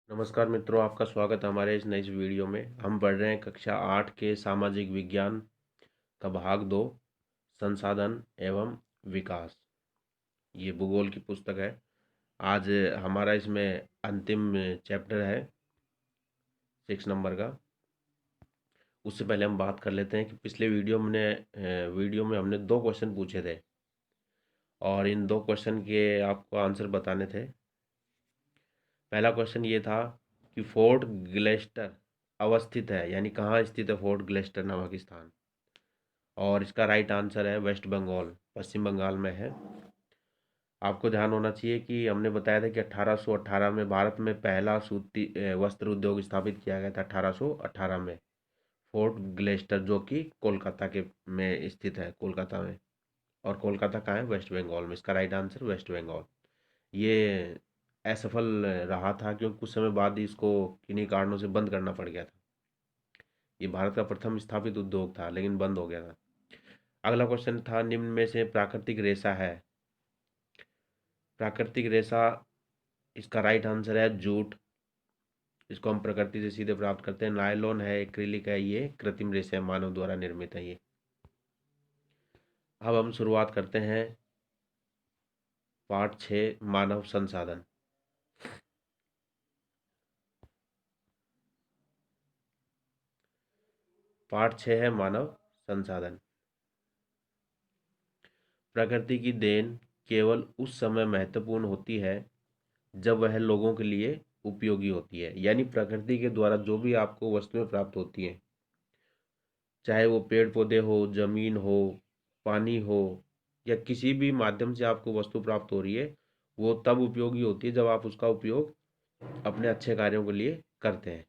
नमस्कार मित्रों, आपका स्वागत है हमारे इस नई वीडियो में। हम पढ़ रहे हैं कक्षा 8 के सामाजिक विज्ञान का भाग 2, संसाधन एवं विकास। ये भूगोल की पुस्तक है। आज हमारा इसमें अंतिम चैप्टर है 6 नंबर का। उससे पहले हम बात कर लेते हैं कि पिछले वीडियो में हमने 2 क्वेश्चन पूछे थे और इन 2 क्वेश्चन के आपको आंसर बताने थे। पहला क्वेश्चन ये था कि फोर्ट ग्लेस्टर अवस्थित है, यानी कहाँ स्थित है फोर्ट ग्लेस्टर नामक स्थान। और इसका राइट आंसर है वेस्ट बंगाल, पश्चिम बंगाल में है। आपको ध्यान होना चाहिए कि हमने बताया था कि 1818 में भारत में पहला सूती वस्त्र उद्योग स्थापित किया गया था। 1818 में फोर्ट ग्लेस्टर, जो कि कोलकाता के में स्थित है, कोलकाता में। और कोलकाता कहाँ है? वेस्ट बंगाल में। इसका राइट आंसर वेस्ट बंगाल। ये असफल रहा था क्योंकि कुछ समय बाद ही इसको किन्हीं कारणों से बंद करना पड़ गया था। ये भारत का प्रथम स्थापित उद्योग था लेकिन बंद हो गया था। अगला क्वेश्चन था, निम्न में से प्राकृतिक रेशा है। प्राकृतिक रेशा, इसका राइट आंसर है जूट। इसको हम प्रकृति से सीधे प्राप्त करते हैं। नायलॉन है, एक्रिलिक है, ये कृत्रिम रेशा मानव द्वारा निर्मित है ये। अब हम शुरुआत करते हैं पाठ 6, मानव संसाधन। पाठ 6 है मानव संसाधन। प्रकृति की देन केवल उस समय महत्वपूर्ण होती है जब वह लोगों के लिए उपयोगी होती है। यानी प्रकृति के द्वारा जो भी आपको वस्तुएं प्राप्त होती हैं, चाहे वो पेड़ पौधे हो, जमीन हो, पानी हो, या किसी भी माध्यम से आपको वस्तु प्राप्त हो रही है, वो तब उपयोगी होती है जब आप उसका उपयोग अपने अच्छे कार्यों के लिए करते हैं।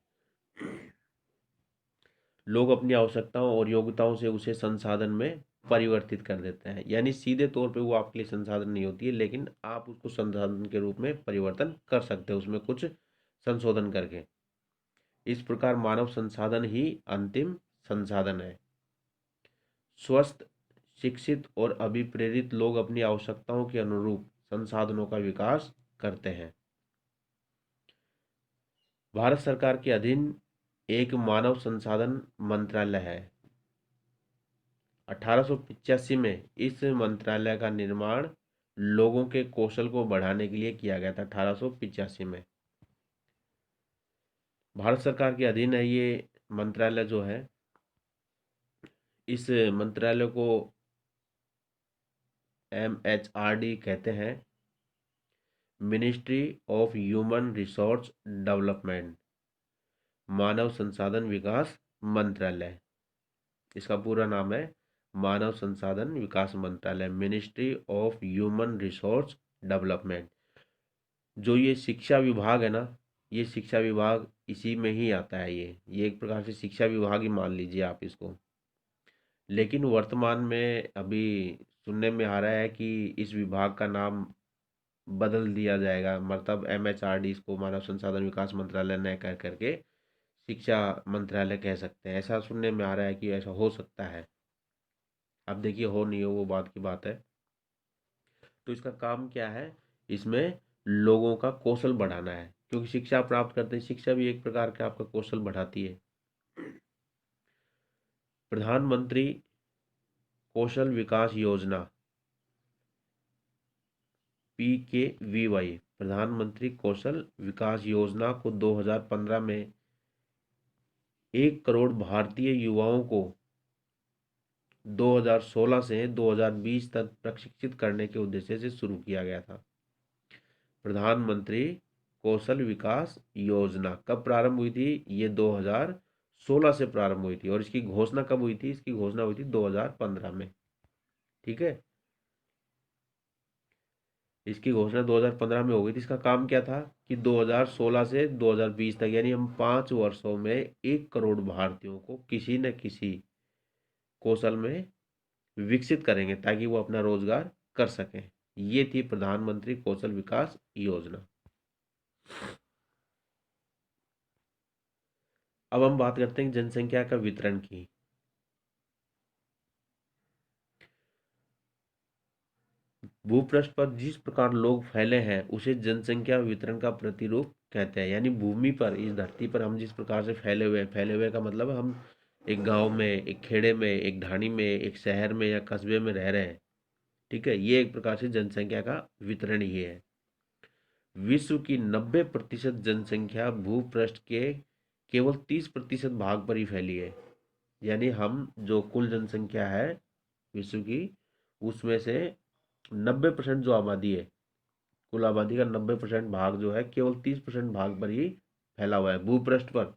लोग अपनी आवश्यकताओं और योग्यताओं से उसे संसाधन में परिवर्तित कर देते हैं। यानी सीधे तौर पे वो आपके लिए संसाधन नहीं होती है, लेकिन आप उसको संसाधन के रूप में परिवर्तन कर सकते हैं उसमें कुछ संशोधन करके। इस प्रकार मानव संसाधन ही अंतिम संसाधन है। स्वस्थ, शिक्षित और अभिप्रेरित लोग अपनी आवश्यकताओं के अनुरूप संसाधनों का विकास करते हैं। भारत सरकार के अधीन एक मानव संसाधन मंत्रालय है। 1885 में इस मंत्रालय का निर्माण लोगों के कौशल को बढ़ाने के लिए किया गया था। 1885 में भारत सरकार के अधीन है ये मंत्रालय जो है। इस मंत्रालय को MHRD कहते हैं, ministry of human resource development, मानव संसाधन विकास मंत्रालय। इसका पूरा नाम है मानव संसाधन विकास मंत्रालय, ministry of human resource development. जो ये शिक्षा विभाग है ना, ये शिक्षा विभाग इसी में ही आता है। ये एक प्रकार से शिक्षा विभाग ही मान लीजिए आप इसको। लेकिन वर्तमान में अभी सुनने में आ रहा है कि इस विभाग का नाम बदल दिया जाएगा, मतलब MHRD इसको मानव संसाधन विकास मंत्रालय न कह करके शिक्षा मंत्रालय कह सकते हैं। ऐसा सुनने में आ रहा है कि ऐसा हो सकता है। अब देखिए, हो नहीं हो वो बात की बात है। तो इसका काम क्या है? इसमें लोगों का कौशल बढ़ाना है, क्योंकि शिक्षा प्राप्त करते हैं, शिक्षा भी एक प्रकार का आपका कौशल बढ़ाती है। प्रधानमंत्री कौशल विकास योजना, PKVY, प्रधानमंत्री कौशल विकास योजना को 2015 में 1 करोड़ भारतीय युवाओं को 2016 से 2020 तक प्रशिक्षित करने के उद्देश्य से शुरू किया गया था। प्रधानमंत्री कौशल विकास योजना कब प्रारंभ हुई थी? ये 2016 से प्रारंभ हुई थी। और इसकी घोषणा कब हुई थी? इसकी घोषणा हुई थी 2015 में। ठीक है, इसकी घोषणा 2015 में हो गई थी। इसका काम क्या था कि 2016 से 2020 तक, यानी हम 5 वर्षों में 1 करोड़ भारतीयों को किसी न किसी कौशल में विकसित करेंगे ताकि वो अपना रोजगार कर सकें। ये थी प्रधानमंत्री कौशल विकास योजना। अब हम बात करते हैं जनसंख्या का वितरण की। भूपृष्ठ पर जिस प्रकार लोग फैले हैं उसे जनसंख्या वितरण का प्रतिरूप कहते हैं। यानी भूमि पर, इस धरती पर हम जिस प्रकार से फैले हुए हैं, फैले हुए का मतलब हम एक गांव में, एक खेड़े में, एक ढाणी में, एक शहर में या कस्बे में रह रहे हैं। ठीक है, ये एक प्रकार से जनसंख्या का वितरण ही है। विश्व की 90% जनसंख्या भूपृष्ठ के केवल 30% भाग पर ही फैली है। यानी हम जो कुल जनसंख्या है विश्व की, उसमें से 90% जो आबादी है, कुल आबादी का 90% भाग जो है केवल 30% भाग पर ही फैला हुआ है, भूपृष्ठ पर।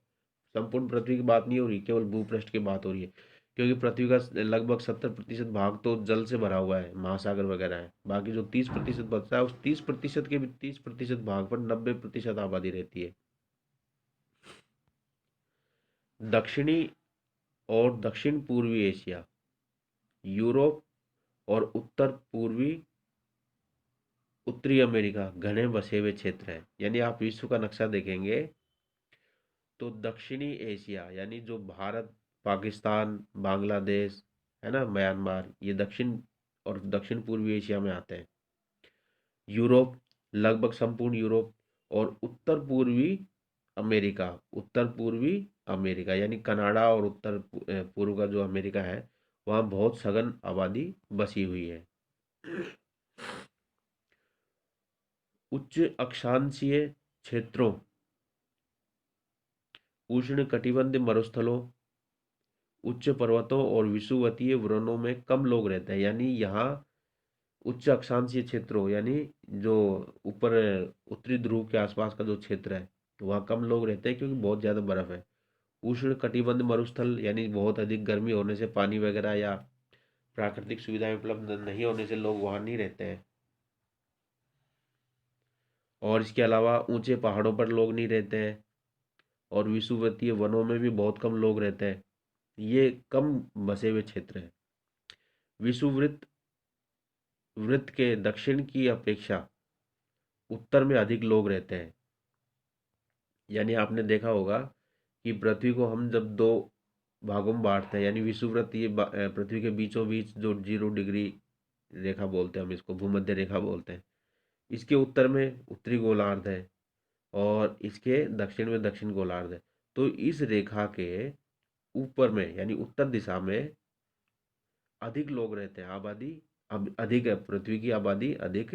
संपूर्ण पृथ्वी की बात नहीं हो रही, केवल भूपृष्ठ की बात हो रही है। क्योंकि पृथ्वी का लगभग 70% भाग तो जल से भरा हुआ है, महासागर वगैरह है। बाकी जो 30% बचता है, उस 30% के भी 30% भाग पर 90% आबादी रहती है। दक्षिणी और दक्षिण पूर्वी एशिया, यूरोप और उत्तर पूर्वी उत्तरी अमेरिका घने बसे हुए क्षेत्र हैं। यानी आप विश्व का नक्शा देखेंगे तो दक्षिणी एशिया यानी जो भारत, पाकिस्तान, बांग्लादेश है ना, म्यांमार, ये दक्षिण और दक्षिण पूर्वी एशिया में आते हैं। यूरोप, लगभग संपूर्ण यूरोप, और उत्तर पूर्वी अमेरिका, उत्तर पूर्वी अमेरिका यानी कनाडा और उत्तर पूर्व का जो अमेरिका है, वहाँ बहुत सघन आबादी बसी हुई है। उच्च अक्षांशीय क्षेत्रों, उष्ण कटिबंध मरुस्थलों, उच्च पर्वतों और विषुवतीय वनों में कम लोग रहते हैं। यानी यहाँ उच्च अक्षांशीय क्षेत्रों यानी जो ऊपर उत्तरी ध्रुव के आसपास का जो क्षेत्र है, वहाँ कम लोग रहते हैं क्योंकि बहुत ज़्यादा बर्फ है। उष्ण कटिबंध मरुस्थल यानी बहुत अधिक गर्मी होने से, पानी वगैरह या प्राकृतिक सुविधाएं उपलब्ध नहीं होने से लोग वहाँ नहीं रहते हैं। और इसके अलावा ऊंचे पहाड़ों पर लोग नहीं रहते हैं, और विषुवतीय वनों में भी बहुत कम लोग रहते हैं। ये कम बसे हुए क्षेत्र हैं। विषुववृत्त वृत्त के दक्षिण की अपेक्षा उत्तर में अधिक लोग रहते हैं। यानी आपने देखा होगा कि पृथ्वी को हम जब दो भागों में बांटते हैं, यानी विषुववृत्त ये पृथ्वी के बीचों बीच जो 0 डिग्री रेखा बोलते हैं, हम इसको भूमध्य रेखा बोलते हैं। इसके उत्तर में उत्तरी गोलार्ध है और इसके दक्षिण में दक्षिण गोलार्ध है। तो इस रेखा के ऊपर में यानी उत्तर दिशा में अधिक लोग रहते हैं, आबादी अब अधिक है, पृथ्वी की आबादी अधिक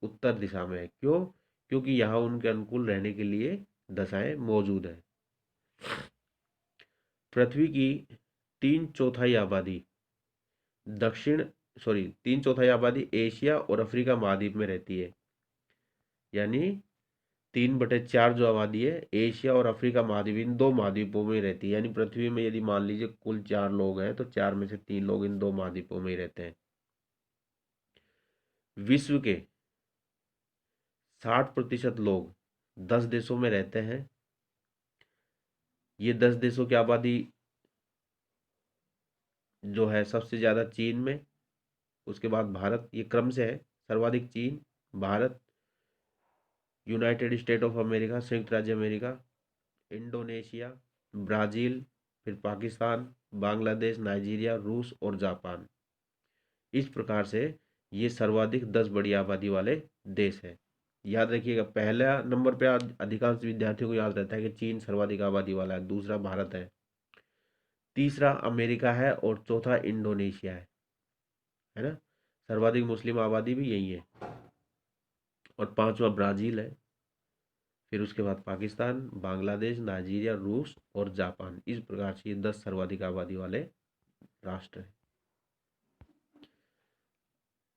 उत्तर दिशा में है। क्यों? क्योंकि यहाँ उनके अनुकूल रहने के लिए दशाएं मौजूद है। पृथ्वी की तीन चौथाई आबादी दक्षिण सॉरी 3/4 आबादी एशिया और अफ्रीका महाद्वीप में रहती है। यानी 3/4 जो आबादी है एशिया और अफ्रीका महाद्वीप, इन दो महाद्वीपों में रहती है। यानी पृथ्वी में यदि मान लीजिए कुल 4 लोग हैं तो 4 में से 3 लोग इन दो महाद्वीपों में ही रहते हैं। विश्व के 60% लोग 10 देशों में रहते हैं। ये 10 देशों की आबादी जो है सबसे ज़्यादा चीन में, उसके बाद भारत, ये क्रम से है। सर्वाधिक चीन, Bharat, United state of America, संयुक्त राज्य अमेरिका, इंडोनेशिया, ब्राज़ील, फिर पाकिस्तान, बांग्लादेश, नाइजीरिया, रूस और जापान। इस प्रकार से ये सर्वाधिक 10 बड़ी आबादी वाले देश हैं। याद रखिएगा, पहला नंबर पे अधिकांश विद्यार्थियों को याद रहता है कि चीन सर्वाधिक आबादी वाला है, दूसरा भारत है, तीसरा अमेरिका है और चौथा इंडोनेशिया है ना। सर्वाधिक मुस्लिम आबादी भी यही है, और पांचवा ब्राज़ील है। फिर उसके बाद पाकिस्तान, बांग्लादेश, नाइजीरिया, रूस और जापान। इस प्रकार से ये 10 सर्वाधिक आबादी वाले राष्ट्र हैं।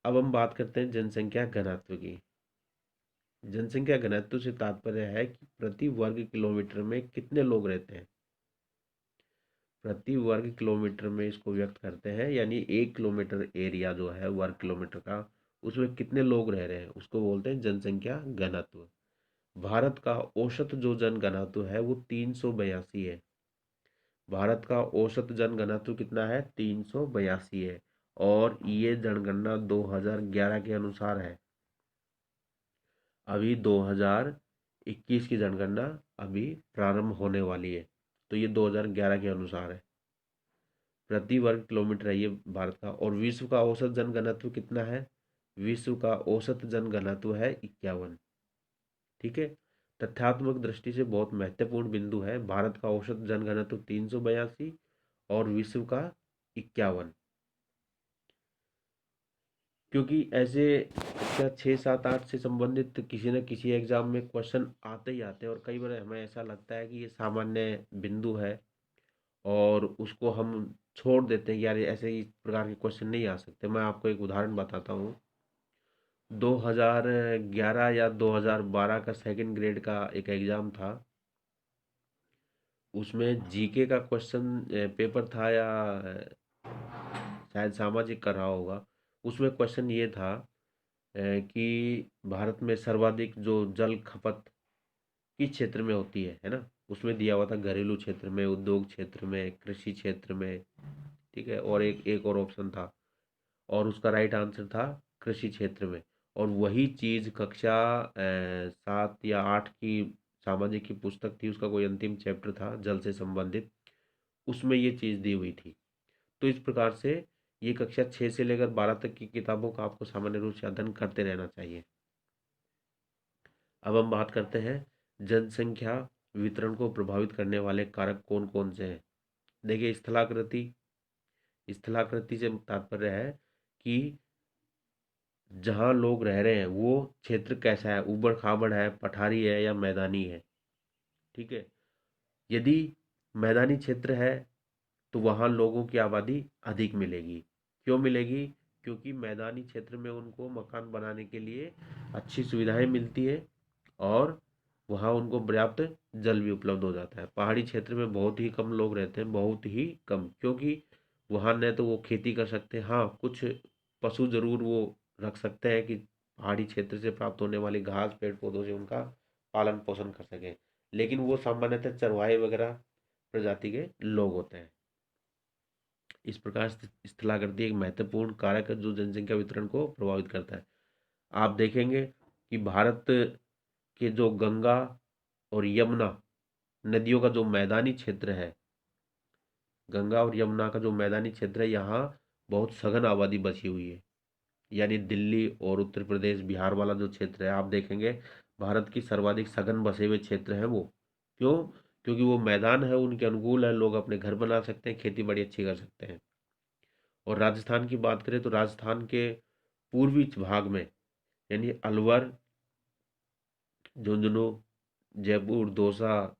अब हम बात करते हैं जनसंख्या घनत्व की। जनसंख्या घनत्व से तात्पर्य है कि प्रति वर्ग किलोमीटर में कितने लोग रहते हैं। प्रति वर्ग किलोमीटर में इसको व्यक्त करते हैं, यानी 1 किलोमीटर एरिया जो है वर्ग किलोमीटर का, उसमें कितने लोग रह रहे हैं, उसको बोलते हैं जनसंख्या घनत्व। भारत का औसत जो जनघनत्व है वो 382 है। भारत का औसत जनघनत्व कितना है? 382 है। और ये जनगणना 2011 के अनुसार है। अभी 2021 की जनगणना अभी प्रारंभ होने वाली है, तो ये 2011 के अनुसार है। प्रति वर्ग किलोमीटर है ये भारत का। और विश्व का औसत जनघनत्व कितना है? विश्व का औसत जनघनत्व है 51। ठीक है, तथ्यात्मक दृष्टि से बहुत महत्वपूर्ण बिंदु है। भारत का औसत जनघनत्व 382 और विश्व का 51। क्योंकि ऐसे कक्षा 6, 7, 8 से संबंधित किसी न किसी एग्जाम में क्वेश्चन आते ही आते हैं और कई बार हमें ऐसा लगता है कि ये सामान्य बिंदु है और उसको हम छोड़ देते हैं कि यार ऐसे ही प्रकार के क्वेश्चन नहीं आ सकते। मैं आपको एक उदाहरण बताता हूँ। 2011 या 2012 का सेकंड ग्रेड का एक एग्ज़ाम था। उसमें जीके का क्वेश्चन पेपर था या शायद सामाजिक कर रहा होगा। उसमें क्वेश्चन ये था कि भारत में सर्वाधिक जो जल खपत किस क्षेत्र में होती है ना। उसमें दिया हुआ था घरेलू क्षेत्र में, उद्योग क्षेत्र में, कृषि क्षेत्र में, ठीक है। और एक एक और ऑप्शन था और उसका राइट आंसर था कृषि क्षेत्र में। और वही चीज़ कक्षा 7 या 8 की सामाजिक की पुस्तक थी, उसका कोई अंतिम चैप्टर था जल से संबंधित, उसमें ये चीज़ दी हुई थी। तो इस प्रकार से ये कक्षा 6 से लेकर 12 तक की किताबों का आपको सामान्य रूप से अध्ययन करते रहना चाहिए। अब हम बात करते हैं जनसंख्या वितरण को प्रभावित करने वाले कारक कौन कौन से हैं। देखिए, स्थलाकृति, स्थलाकृति से तात्पर्य है कि जहाँ लोग रह रहे हैं वो क्षेत्र कैसा है, ऊबड़ खाबड़ है, पठारी है या मैदानी है, ठीक है। यदि मैदानी क्षेत्र है तो वहाँ लोगों की आबादी अधिक मिलेगी। क्यों मिलेगी? क्योंकि मैदानी क्षेत्र में उनको मकान बनाने के लिए अच्छी सुविधाएं मिलती है और वहाँ उनको पर्याप्त जल भी उपलब्ध हो जाता है। पहाड़ी क्षेत्र में बहुत ही कम लोग रहते हैं, बहुत ही कम, क्योंकि वहाँ न तो वो खेती कर सकते हैं, हाँ कुछ पशु जरूर वो रख सकते हैं कि पहाड़ी क्षेत्र से प्राप्त होने वाली घास पेड़ पौधों से उनका पालन पोषण कर सकें, लेकिन वो सामान्यतः चरवाहे वगैरह प्रजाति के लोग होते हैं। इस प्रकार स्थलाकृति एक महत्वपूर्ण कारक है जो जनसंख्या वितरण को प्रभावित करता है। आप देखेंगे कि भारत के जो गंगा और यमुना नदियों का जो मैदानी क्षेत्र है, गंगा और यमुना का जो मैदानी क्षेत्र है, यहाँ बहुत सघन आबादी बसी हुई है। यानी दिल्ली और उत्तर प्रदेश बिहार वाला जो क्षेत्र है, आप देखेंगे भारत की सर्वाधिक सघन बसे हुए क्षेत्र हैं वो। क्यों? क्योंकि वो मैदान है, उनके अनुकूल है, लोग अपने घर बना सकते हैं, खेती बाड़ी अच्छी कर सकते हैं। और राजस्थान की बात करें तो राजस्थान के पूर्वी भाग में यानी अलवर, झुंझुनू, जयपुर, दौसा,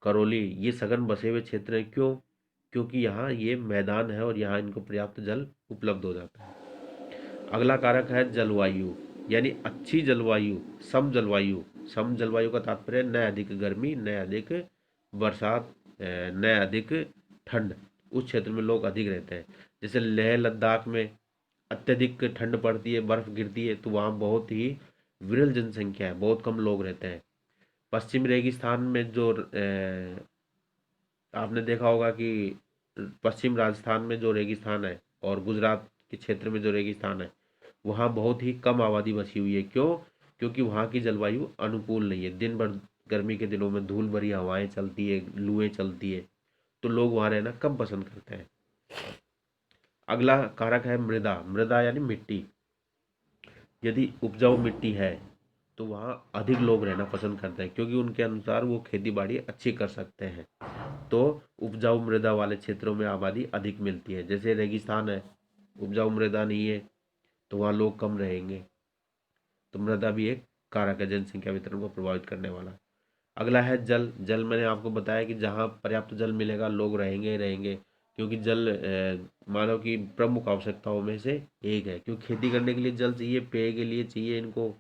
करौली, ये सघन बसे हुए क्षेत्र हैं। क्यों? क्योंकि यहाँ ये मैदान है और यहाँ इनको पर्याप्त जल उपलब्ध हो जाता है। अगला कारक है जलवायु, यानी अच्छी जलवायु, सम जलवायु। सम जलवायु का तात्पर्य न अधिक गर्मी न अधिक बरसात न अधिक ठंड। उस क्षेत्र में लोग अधिक रहते हैं। जैसे लेह लद्दाख में अत्यधिक ठंड पड़ती है, बर्फ गिरती है, तो वहाँ बहुत ही विरल जनसंख्या है, बहुत कम लोग रहते हैं। पश्चिम रेगिस्तान में जो आपने देखा होगा कि पश्चिम राजस्थान में जो रेगिस्तान है और गुजरात के क्षेत्र में जो रेगिस्तान है, वहाँ बहुत ही कम आबादी बसी हुई है। क्यों? क्योंकि वहाँ की जलवायु अनुकूल नहीं है। दिन भर गर्मी के दिनों में धूल भरी हवाएं चलती है, लूएं चलती है, तो लोग वहाँ रहना कम पसंद करते हैं। अगला कारक है मृदा। मृदा यानी मिट्टी। यदि उपजाऊ मिट्टी है तो वहाँ अधिक लोग रहना पसंद करते हैं, क्योंकि उनके अनुसार वो खेती बाड़ी अच्छी कर सकते हैं। तो उपजाऊ मृदा वाले क्षेत्रों में आबादी अधिक मिलती है। जैसे रेगिस्तान है, उपजाऊ मृदा नहीं है, तो वहाँ लोग कम रहेंगे। तो मृदा भी एक कारक है जनसंख्या वितरण को प्रभावित करने वाला। अगला है जल। जल मैंने आपको बताया कि जहाँ पर्याप्त जल मिलेगा लोग रहेंगे ही रहेंगे, क्योंकि जल मानव की प्रमुख आवश्यकताओं में से एक है। क्योंकि खेती करने के लिए जल चाहिए, पेय के लिए चाहिए इनको,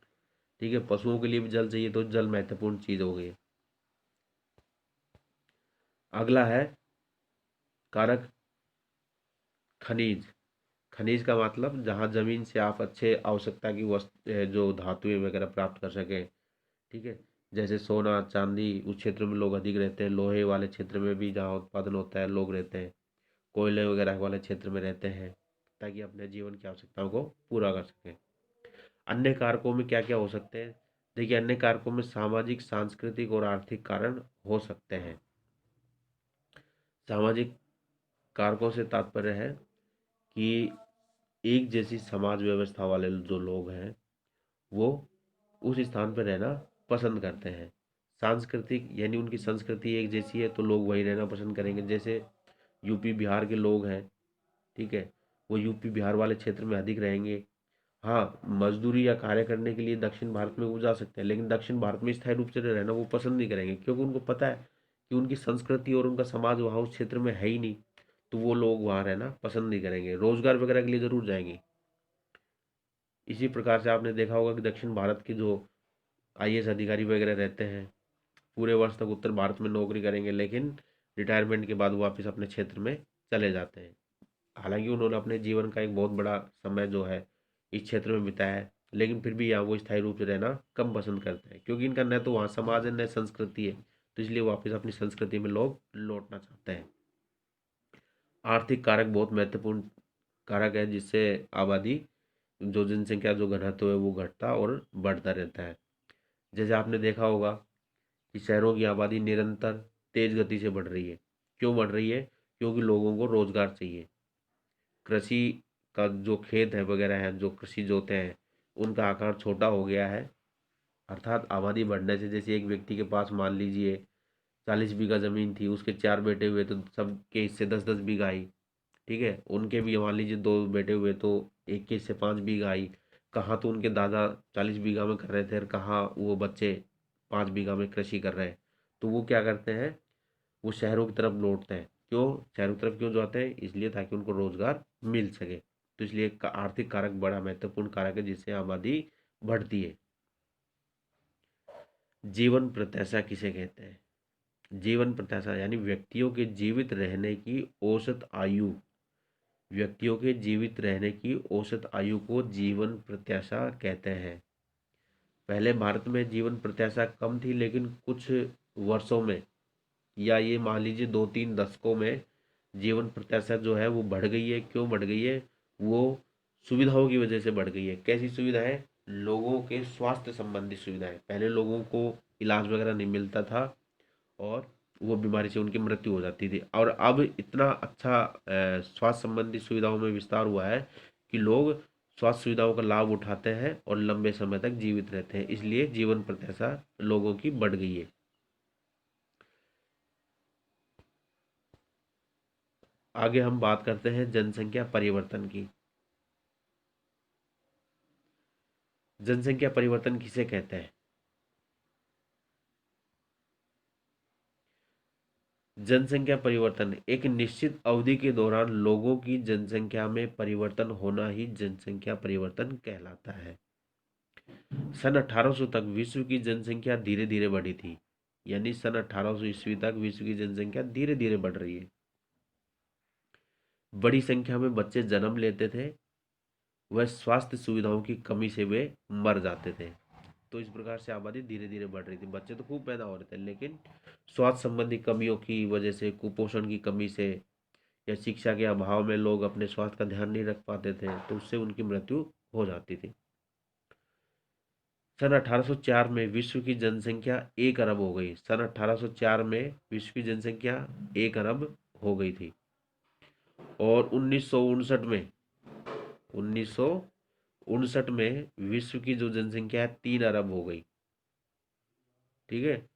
ठीक है, पशुओं के लिए भी जल चाहिए, तो जल महत्वपूर्ण चीज़ हो गई है। अगला है कारक खनिज। खनिज का मतलब जहाँ जमीन से आप अच्छे आवश्यकता की वस्तु जो धातुएं वगैरह प्राप्त कर सकें, ठीक है। जैसे सोना चांदी, उस क्षेत्र में लोग अधिक रहते हैं। लोहे वाले क्षेत्र में भी जहाँ उत्पादन होता है लोग रहते हैं। कोयले वगैरह वाले क्षेत्र में रहते हैं ताकि अपने जीवन की आवश्यकताओं को पूरा कर सकें। अन्य कारकों में क्या क्या हो सकते हैं? देखिए, अन्य कारकों में सामाजिक, सांस्कृतिक और आर्थिक कारण हो सकते हैं। सामाजिक कारकों से तात्पर्य है कि एक जैसी समाज व्यवस्था वाले जो लोग हैं वो उस स्थान पर रहना पसंद करते हैं। सांस्कृतिक यानी उनकी संस्कृति एक जैसी है तो लोग वही रहना पसंद करेंगे। जैसे यूपी बिहार के लोग हैं, ठीक है, वो यूपी बिहार वाले क्षेत्र में अधिक रहेंगे। हाँ, मजदूरी या कार्य करने के लिए दक्षिण भारत में वो जा सकते हैं, लेकिन दक्षिण भारत में स्थायी रूप से रहना वो पसंद नहीं करेंगे, क्योंकि उनको पता है कि उनकी संस्कृति और उनका समाज वहाँ उस क्षेत्र में है ही नहीं, तो वो लोग वहाँ रहना पसंद नहीं करेंगे। रोजगार वगैरह के लिए जरूर जाएंगे। इसी प्रकार से आपने देखा होगा कि दक्षिण भारत के जो आईएएस अधिकारी वगैरह रहते हैं, पूरे वर्ष तक उत्तर भारत में नौकरी करेंगे, लेकिन रिटायरमेंट के बाद वो वापस अपने क्षेत्र में चले जाते हैं। हालांकि उन्होंने अपने जीवन का एक बहुत बड़ा समय जो है इस क्षेत्र में बिताया है, लेकिन फिर भी यहाँ वो स्थायी रूप से रहना कम पसंद करते हैं, क्योंकि इनका न तो वहाँ समाज है न संस्कृति है, तो इसलिए वापस अपनी संस्कृति में लोग लौटना चाहते हैं। आर्थिक कारक बहुत महत्वपूर्ण कारक है, जिससे आबादी जो जनसंख्या जो घनत्व है वो घटता और बढ़ता रहता है। जैसे आपने देखा होगा कि शहरों की आबादी निरंतर तेज गति से बढ़ रही है। क्यों बढ़ रही है? क्योंकि लोगों को रोजगार चाहिए। कृषि का जो खेत है वगैरह है, जो कृषि जोते हैं, उनका आकार छोटा हो गया है। अर्थात आबादी बढ़ने से, जैसे एक व्यक्ति के पास मान लीजिए 40 बीघा जमीन थी, उसके 4 बेटे हुए तो सबके हिस्से 10-10 बीघा आई। ठीक है, उनके भी मान लीजिए 2 बेटे हुए तो एक के हिस्से 5 बीघा आई। कहाँ तो उनके दादा 40 बीघा में कर रहे थे और कहाँ वो बच्चे 5 बीघा में कृषि कर रहे हैं। तो वो क्या करते हैं, वो शहरों की तरफ लौटते हैं। क्यों शहरों की तरफ क्यों जाते हैं? इसलिए ताकि उनको रोजगार मिल सके। तो इसलिए आर्थिक कारक बड़ा महत्वपूर्ण कारक है जिससे आबादी बढ़ती है। जीवन प्रत्याशा किसे कहते हैं? जीवन प्रत्याशा यानी व्यक्तियों के जीवित रहने की औसत आयु। व्यक्तियों के जीवित रहने की औसत आयु को जीवन प्रत्याशा कहते हैं। पहले भारत में जीवन प्रत्याशा कम थी, लेकिन कुछ वर्षों में या ये मान लीजिए 2-3 दशकों में जीवन प्रत्याशा जो है वो बढ़ गई है। क्यों बढ़ गई है? वो सुविधाओं की वजह से बढ़ गई है। कैसी सुविधाएं? लोगों के स्वास्थ्य संबंधी सुविधाएं। पहले लोगों को इलाज वगैरह नहीं मिलता था और वो बीमारी से उनकी मृत्यु हो जाती थी, और अब इतना अच्छा स्वास्थ्य संबंधी सुविधाओं में विस्तार हुआ है कि लोग स्वास्थ्य सुविधाओं का लाभ उठाते हैं और लंबे समय तक जीवित रहते हैं, इसलिए जीवन प्रत्याशा लोगों की बढ़ गई है। आगे हम बात करते हैं जनसंख्या परिवर्तन की। जनसंख्या परिवर्तन किसे कहते हैं? जनसंख्या परिवर्तन एक निश्चित अवधि के दौरान लोगों की जनसंख्या में परिवर्तन होना ही जनसंख्या परिवर्तन कहलाता है। सन 1800 तक विश्व की जनसंख्या धीरे धीरे बढ़ी थी, यानी सन 1800 ईस्वी तक विश्व की जनसंख्या धीरे धीरे बढ़ रही है। बड़ी संख्या में बच्चे जन्म लेते थे, वह स्वास्थ्य सुविधाओं की कमी से वे मर जाते थे। तो इस प्रकार से आबादी धीरे धीरे बढ़ रही थी। बच्चे तो खूब पैदा हो रहे थे, लेकिन स्वास्थ्य संबंधी कमियों की वजह से, कुपोषण की कमी से या शिक्षा के अभाव में लोग अपने स्वास्थ्य का ध्यान नहीं रख पाते थे, तो उससे उनकी मृत्यु हो जाती थी। सन 1804 में विश्व की जनसंख्या 1 अरब हो गई। सन 1804 में विश्व की जनसंख्या 1 अरब हो गई थी। और 1959 में विश्व की जो जनसंख्या है 3 अरब हो गई। ठीक है,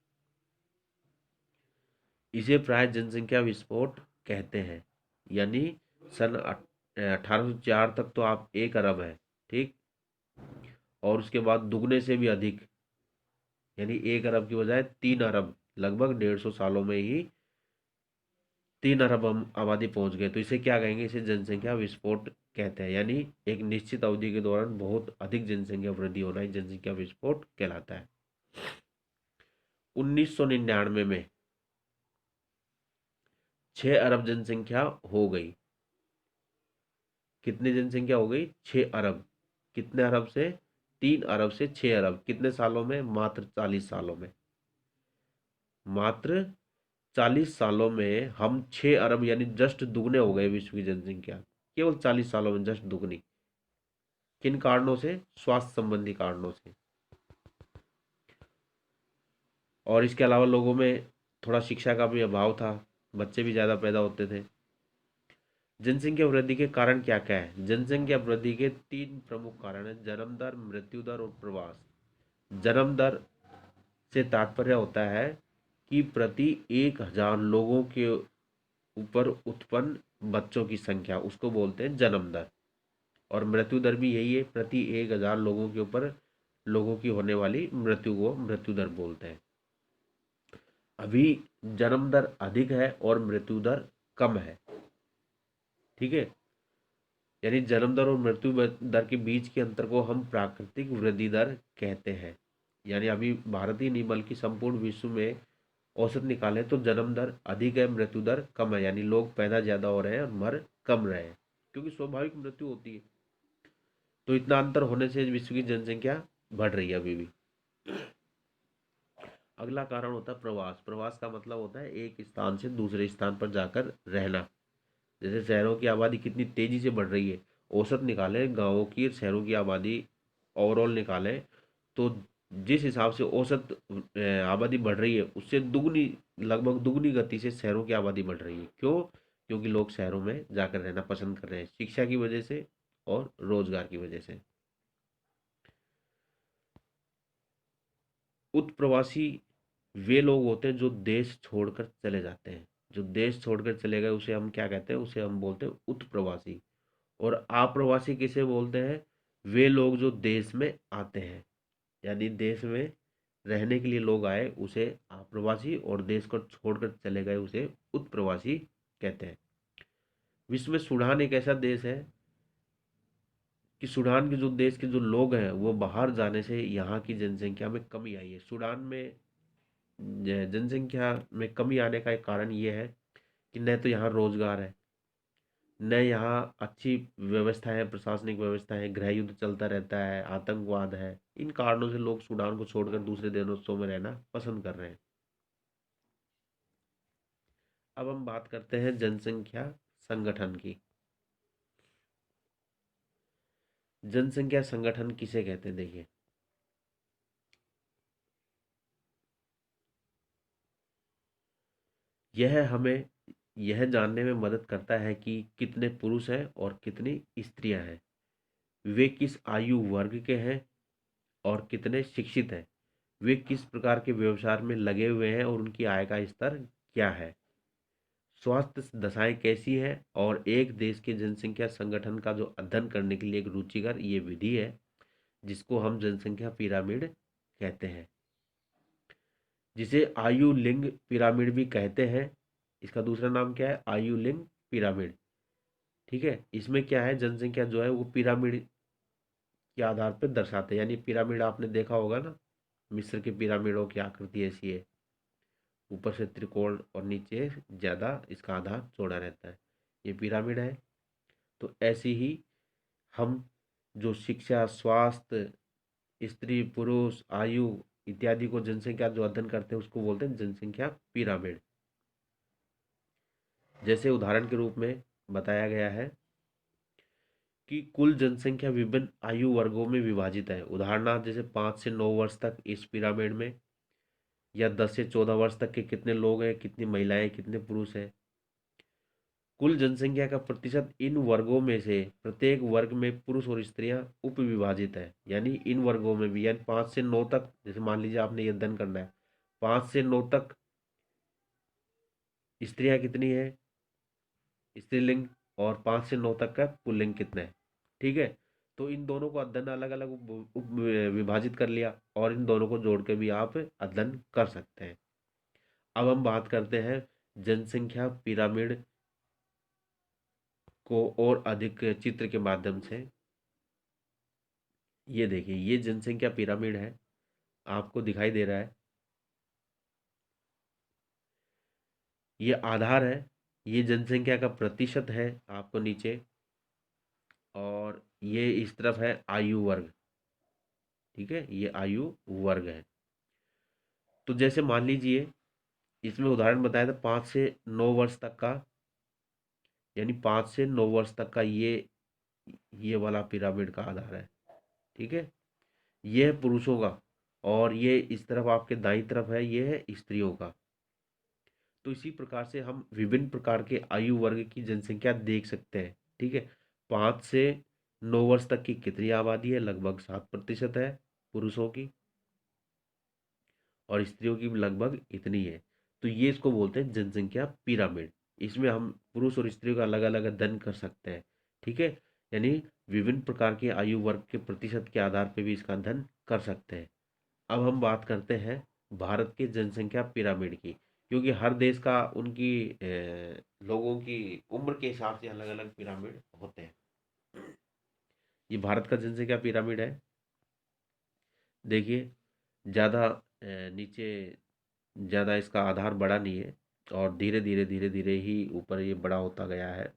इसे प्राय जनसंख्या विस्फोट कहते हैं। यानी सन 1804 तक तो आप 1 अरब है, ठीक, और उसके बाद दुगने से भी अधिक, यानी 1 अरब की बजाय 3 अरब, लगभग 150 सालों में ही 3 अरब हम आबादी पहुंच गए। तो इसे क्या कहेंगे? इसे जनसंख्या विस्फोट कहते हैं। यानी एक निश्चित अवधि के दौरान बहुत अधिक जनसंख्या वृद्धि होना ही जनसंख्या विस्फोट कहलाता है। 1999 में 6 अरब जनसंख्या हो गई। कितनी जनसंख्या हो गई? 6 अरब। कितने अरब से? 3 अरब से 6 अरब। कितने सालों में? मात्र 40 सालों में। मात्र 40 सालों में हम 6 अरब यानी जस्ट दुगने हो गए विश्व की जनसंख्या। केवल 40 सालों में जस्ट दुगनी। किन कारणों से? स्वास्थ्य संबंधी कारणों से। और इसके अलावा लोगों में थोड़ा शिक्षा का भी अभाव था, बच्चे भी ज़्यादा पैदा होते थे। जनसंख्या वृद्धि के कारण क्या क्या है? जनसंख्या वृद्धि के 3 प्रमुख कारण हैं: जन्म दर, मृत्यु दर और प्रवास। जन्म दर से तात्पर्य होता है कि प्रति 1000 लोगों के ऊपर उत्पन्न बच्चों की संख्या, उसको बोलते हैं जन्म दर। और मृत्यु दर भी यही है, प्रति 1000 लोगों के ऊपर लोगों की होने वाली मृत्यु को मृत्यु दर बोलते हैं। अभी जन्म दर अधिक है और मृत्यु दर कम है, ठीक है। यानी जन्म दर और मृत्यु दर के बीच के अंतर को हम प्राकृतिक वृद्धि दर कहते हैं। यानी अभी भारत ही नहीं बल्कि संपूर्ण विश्व में औसत निकाले तो जन्म दर अधिक है, मृत्यु दर कम है। यानी लोग पैदा ज्यादा हो रहे हैं और मर कम रहे हैं, क्योंकि स्वाभाविक मृत्यु होती है। तो इतना अंतर होने से विश्व की जनसंख्या बढ़ रही है अभी भी। अगला कारण होता है प्रवास। प्रवास का मतलब होता है एक स्थान से दूसरे स्थान पर जाकर रहना। जैसे शहरों की आबादी कितनी तेजी से बढ़ रही है, औसत निकाले गांवों की शहरों की आबादी ओवरऑल निकाले तो जिस हिसाब से औसत आबादी बढ़ रही है उससे दुगनी, लगभग दुगनी गति से शहरों की आबादी बढ़ रही है। क्यों? क्योंकि लोग शहरों में जाकर रहना पसंद कर रहे हैं, शिक्षा की वजह से और रोजगार की वजह से। उत्प्रवासी वे लोग होते हैं जो देश छोड़कर चले जाते हैं। जो देश छोड़कर चले गए उसे हम क्या कहते हैं? उसे हम बोलते हैं उत्प्रवासी। और अप्रवासी किसे बोलते हैं? वे लोग जो देश में आते हैं, यानी देश में रहने के लिए लोग आए उसे अप्रवासी, और देश को छोड़कर चले गए उसे उत्प्रवासी कहते हैं। विश्व में सूडान एक ऐसा देश है कि सूडान के जो देश के जो लोग हैं वो बाहर जाने से यहाँ की जनसंख्या में कमी आई है। सूडान में जनसंख्या में कमी आने का एक कारण ये है कि न तो यहाँ रोजगार है, न यहाँ अच्छी व्यवस्था है, प्रशासनिक व्यवस्था है, गृह युद्ध चलता रहता है, आतंकवाद है। इन कारणों से लोग सूडान को छोड़कर दूसरे देशों में रहना पसंद कर रहे हैं। अब हम बात करते हैं जनसंख्या संगठन की। जनसंख्या संगठन किसे कहते हैं? देखिए, यह हमें यह जानने में मदद करता है कि कितने पुरुष हैं और कितनी स्त्रियां हैं, वे किस आयु वर्ग के हैं और कितने शिक्षित हैं, वे किस प्रकार के व्यवसाय में लगे हुए हैं और उनकी आय का स्तर क्या है, स्वास्थ्य दशाएं कैसी है। और एक देश के जनसंख्या संगठन का जो अध्ययन करने के लिए एक रुचिकर ये विधि है जिसको हम जनसंख्या पिरामिड कहते हैं, जिसे आयु लिंग पिरामिड भी कहते हैं। इसका दूसरा नाम क्या है? आयु लिंग पिरामिड। ठीक है, इसमें क्या है, जनसंख्या जो है वो पिरामिड के आधार पर दर्शाते हैं। यानी पिरामिड आपने देखा होगा ना, मिस्र के पिरामिडों की आकृति ऐसी है, ऊपर से त्रिकोण और नीचे ज़्यादा इसका आधार चौड़ा रहता है, ये पिरामिड है। तो ऐसी ही हम जो शिक्षा, स्वास्थ्य, स्त्री पुरुष, आयु इत्यादि को जनसंख्या जो अध्ययन करते हैं उसको बोलते हैं जनसंख्या पिरामिड। जैसे उदाहरण के रूप में बताया गया है कि कुल जनसंख्या विभिन्न आयु वर्गों में विभाजित है। उदाहरणार्थ जैसे 5 से 9 वर्ष तक इस पिरामिड में, या 10 से 14 वर्ष तक के कितने लोग हैं, कितनी महिलाएं, कितने पुरुष हैं। कुल जनसंख्या का प्रतिशत इन वर्गों में से प्रत्येक वर्ग में पुरुष और स्त्रियां उप विभाजित है। यानी इन वर्गों में भी, यानी 5 से 9 तक, जैसे मान लीजिए आपने ये अध्ययन करना है, 5 से 9 तक स्त्रियां कितनी है स्त्रीलिंग, और 5 से 9 तक का पुल्लिंग कितना है। ठीक है, तो इन दोनों को अध्ययन अलग अलग उप विभाजित कर लिया और इन दोनों को जोड़ के भी आप अध्ययन कर सकते हैं। अब हम बात करते हैं जनसंख्या पिरामिड को और अधिक चित्र के माध्यम से। ये देखिए, ये जनसंख्या पिरामिड है, आपको दिखाई दे रहा है, ये आधार है, ये जनसंख्या का प्रतिशत है आपको नीचे, और ये इस तरफ है आयु वर्ग। ठीक है, ये आयु वर्ग है। तो जैसे मान लीजिए इसमें उदाहरण बताया था 5 से 9 वर्ष तक का, यानी 5 से 9 वर्ष तक का ये वाला पिरामिड का आधार है। ठीक है, ये है पुरुषों का, और ये इस तरफ आपके दाईं तरफ है, ये है स्त्रियों का। तो इसी प्रकार से हम विभिन्न प्रकार के आयु वर्ग की जनसंख्या देख सकते हैं। ठीक है, 5 से 9 वर्ष तक की कितनी आबादी है? लगभग 7% है पुरुषों की, और स्त्रियों की भी लगभग इतनी है। तो ये इसको बोलते हैं जनसंख्या पिरामिड। इसमें हम पुरुष और स्त्रियों का अलग अलग अध्ययन कर सकते हैं। ठीक है, यानी विभिन्न प्रकार के आयु वर्ग के प्रतिशत के आधार पर भी इसका अध्ययन कर सकते हैं। अब हम बात करते हैं भारत के जनसंख्या पिरामिड की, क्योंकि हर देश का उनकी लोगों की उम्र के हिसाब से अलग अलग पिरामिड होते हैं। ये भारत का जनसंख्या पिरामिड है। देखिए, ज़्यादा नीचे, ज़्यादा इसका आधार बड़ा नहीं है और धीरे धीरे ही ऊपर ये बड़ा होता गया है।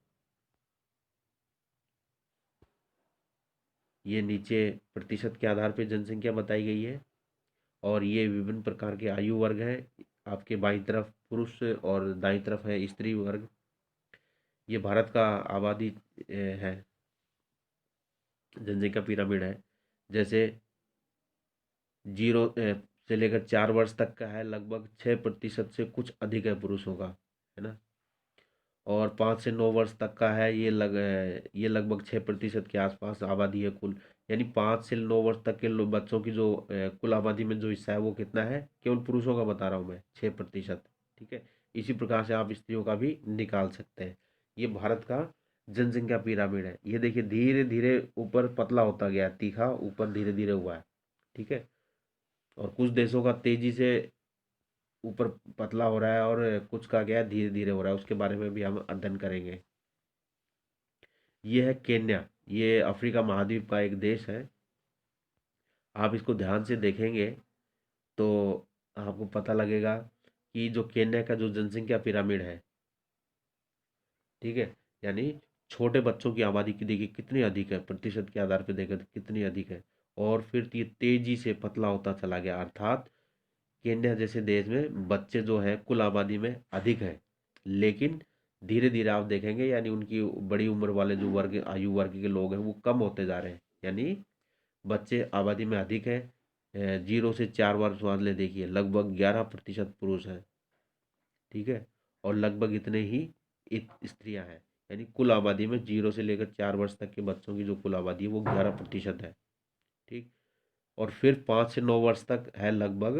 ये नीचे प्रतिशत के आधार पे जनसंख्या बताई गई है और ये विभिन्न प्रकार के आयु वर्ग हैं। आपके बाईं तरफ पुरुष और दाईं तरफ है स्त्री वर्ग। ये भारत का आबादी है, जनसंख्या पिरामिड है। जैसे 0 से लेकर 4 वर्ष तक का है, लगभग 6% से कुछ अधिक है पुरुषों का, है ना। और 5 से 9 वर्ष तक का है, ये लगभग 6% के आसपास आबादी है कुल। यानी 5 से 9 वर्ष तक के बच्चों की जो कुल आबादी में जो हिस्सा है वो कितना है, केवल पुरुषों का बता रहा हूँ मैं, 6%। ठीक है, इसी प्रकार से आप स्त्रियों का भी निकाल सकते हैं। ये भारत का जनसंख्या पिरामिड है। ये देखिए धीरे धीरे ऊपर पतला होता गया, तीखा ऊपर धीरे धीरे हुआ है। ठीक है, और कुछ देशों का तेजी से ऊपर पतला हो रहा है और कुछ का क्या धीरे धीरे हो रहा है, उसके बारे में भी हम अध्ययन करेंगे। ये है केन्या, ये अफ्रीका महाद्वीप का एक देश है। आप इसको ध्यान से देखेंगे तो आपको पता लगेगा कि जो केन्या का जो जनसंख्या पिरामिड है, ठीक है, यानी छोटे बच्चों की आबादी की देखिए कितनी अधिक है, प्रतिशत के आधार पर देखें तो कितनी अधिक है। और फिर ये तेजी से पतला होता चला गया, अर्थात केन्या जैसे देश में बच्चे जो है कुल आबादी में अधिक है, लेकिन धीरे धीरे आप देखेंगे यानी उनकी बड़ी उम्र वाले जो वर्ग आयु वर्ग के लोग हैं वो कम होते जा रहे हैं। यानी बच्चे आबादी में अधिक है। 0 से 4 वर्ष वाले देखिए लगभग 11% पुरुष हैं। ठीक है, और लगभग इतने ही स्त्रियां हैं। यानी कुल आबादी में 0 से लेकर 4 वर्ष तक के बच्चों की जो कुल आबादी है वो 11% है। ठीक, और फिर 5 से 9 वर्ष तक है लगभग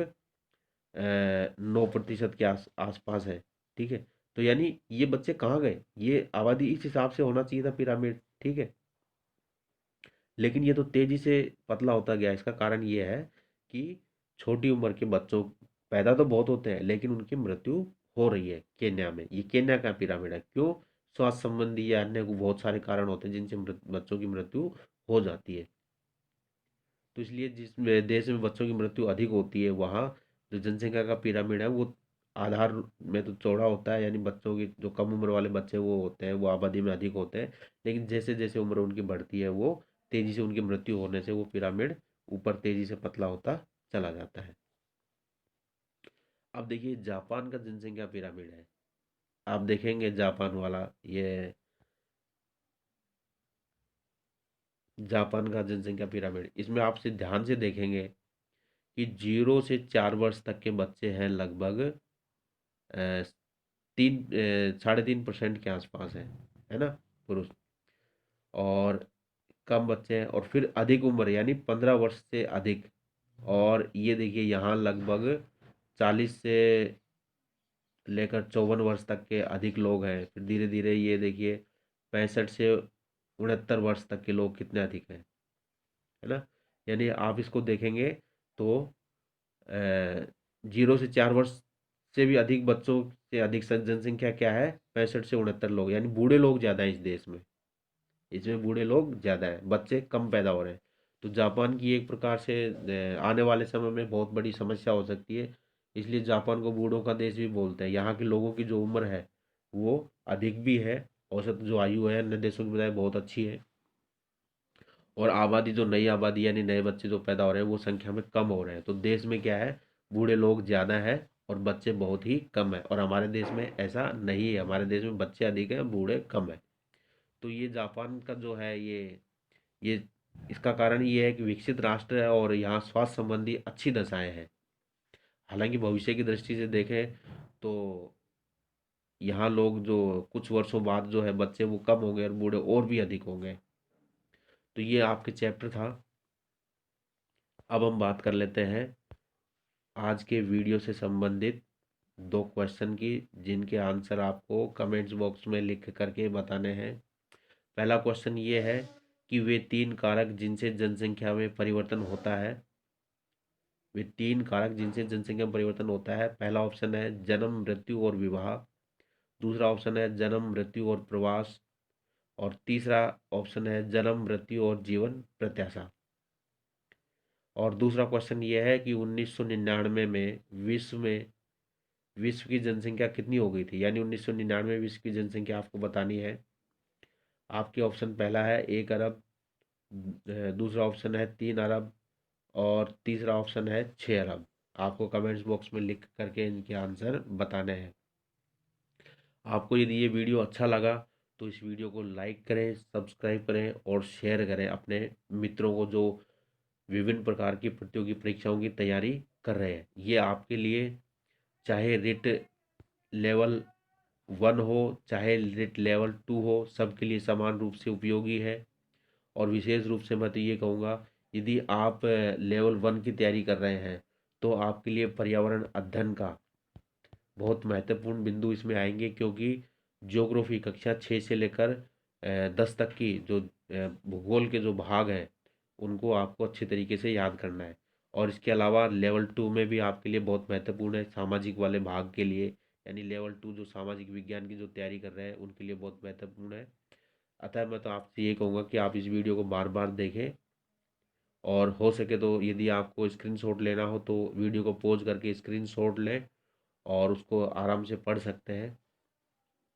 9% के आसपास है। ठीक है, तो यानी ये बच्चे कहाँ गए, ये आबादी इस हिसाब से होना चाहिए था पिरामिड। ठीक है, लेकिन ये तो तेजी से पतला होता गया। इसका कारण ये है कि छोटी उम्र के बच्चों पैदा तो बहुत होते हैं लेकिन उनकी मृत्यु हो रही है केन्या में। ये केन्या का पिरामिड है। क्यों? स्वास्थ्य संबंधी या अन्य बहुत सारे कारण होते हैं जिनसे बच्चों की मृत्यु हो जाती है। तो इसलिए जिस देश में बच्चों की मृत्यु अधिक होती है वहाँ जो जनसंख्या का पिरामिड है वो आधार में तो चौड़ा होता है, यानी बच्चों की जो कम उम्र वाले बच्चे वो होते हैं वो आबादी में अधिक होते हैं। लेकिन जैसे जैसे उम्र उनकी बढ़ती है वो तेजी से उनकी मृत्यु होने से वो पिरामिड ऊपर तेजी से पतला होता चला जाता है। अब देखिए जापान का जनसंख्या पिरामिड है। आप देखेंगे जापान वाला, ये जापान का जनसंख्या पिरामिड, इसमें आप से ध्यान से देखेंगे कि 0 से 4 वर्ष तक के बच्चे हैं लगभग 3.5% के आसपास है ना, पुरुष। और कम बच्चे हैं और फिर अधिक उम्र यानी 15 वर्ष से अधिक। और ये देखिए यहाँ लगभग 40 से लेकर 54 वर्ष तक के अधिक लोग हैं। फिर धीरे धीरे ये देखिए 65 से 69 वर्ष तक के लोग कितने अधिक हैं, है ना। यानी आप इसको देखेंगे तो 0 से 4 वर्ष से भी अधिक बच्चों से अधिक जनसंख्या क्या है, 65 से 69 लोग। यानी बूढ़े लोग ज़्यादा हैं इस देश में। इसमें बूढ़े लोग ज़्यादा हैं, बच्चे कम पैदा हो रहे हैं। तो जापान की एक प्रकार से आने वाले समय में बहुत बड़ी समस्या हो सकती है। इसलिए जापान को बूढ़ों का देश भी बोलते हैं। यहाँ के लोगों की जो उम्र है वो अधिक भी है, औसत जो आयु है अन्य देशों की बजाय बहुत अच्छी है। और आबादी जो नई आबादी यानी नए बच्चे जो पैदा हो रहे हैं वो संख्या में कम हो रहे हैं। तो देश में क्या है, बूढ़े लोग ज़्यादा है और बच्चे बहुत ही कम है। और हमारे देश में ऐसा नहीं है, हमारे देश में बच्चे अधिक हैं बूढ़े कम है। तो ये जापान का जो है ये इसका कारण ये है कि विकसित राष्ट्र है और यहाँ स्वास्थ्य संबंधी अच्छी दशाएं हैं। हालांकि भविष्य की दृष्टि से देखें तो यहाँ लोग जो कुछ वर्षों बाद जो है बच्चे वो कम होंगे और बूढ़े और भी अधिक होंगे। तो ये आपके चैप्टर था। अब हम बात कर लेते हैं आज के वीडियो से संबंधित 2 क्वेश्चन की, जिनके आंसर आपको कमेंट्स बॉक्स में लिख करके बताने हैं। पहला क्वेश्चन ये है कि वे 3 कारक जिनसे जनसंख्या में परिवर्तन होता है, वे 3 कारक जिनसे जनसंख्या में परिवर्तन होता है। पहला ऑप्शन है जन्म, मृत्यु और विवाह। दूसरा ऑप्शन है जन्म, मृत्यु और प्रवास। और तीसरा ऑप्शन है जन्म, मृत्यु और जीवन प्रत्याशा। और दूसरा क्वेश्चन ये है कि 1999 में विश्व की जनसंख्या कितनी हो गई थी, यानी 1999 में विश्व की जनसंख्या आपको बतानी है। आपके ऑप्शन, पहला है 1 अरब, दूसरा ऑप्शन है 3 अरब, और तीसरा ऑप्शन है 6 अरब। आपको कमेंट्स बॉक्स में लिख करके इनके आंसर बताने हैं। आपको यदि ये वीडियो अच्छा लगा तो इस वीडियो को लाइक करें, सब्सक्राइब करें और शेयर करें अपने मित्रों को जो विभिन्न प्रकार की प्रतियोगी परीक्षाओं की तैयारी कर रहे हैं। ये आपके लिए चाहे रिट लेवल 1 हो, चाहे रिट लेवल 2 हो, सबके लिए समान रूप से उपयोगी है। और विशेष रूप से मैं तो ये कहूँगा, यदि आप लेवल 1 की तैयारी कर रहे हैं तो आपके लिए पर्यावरण अध्ययन का बहुत महत्वपूर्ण बिंदु इसमें आएंगे, क्योंकि ज्योग्राफी कक्षा 6 से लेकर 10 तक की जो भूगोल के जो भाग हैं उनको आपको अच्छे तरीके से याद करना है। और इसके अलावा लेवल 2 में भी आपके लिए बहुत महत्वपूर्ण है, सामाजिक वाले भाग के लिए, यानी लेवल 2 जो सामाजिक विज्ञान की जो तैयारी कर रहे हैं उनके लिए बहुत महत्वपूर्ण है। अतः मैं तो आपसे ये कहूँगा कि आप इस वीडियो को बार बार देखें, और हो सके तो यदि आपको स्क्रीनशॉट लेना हो तो वीडियो को पॉज करके स्क्रीनशॉट लें और उसको आराम से पढ़ सकते हैं।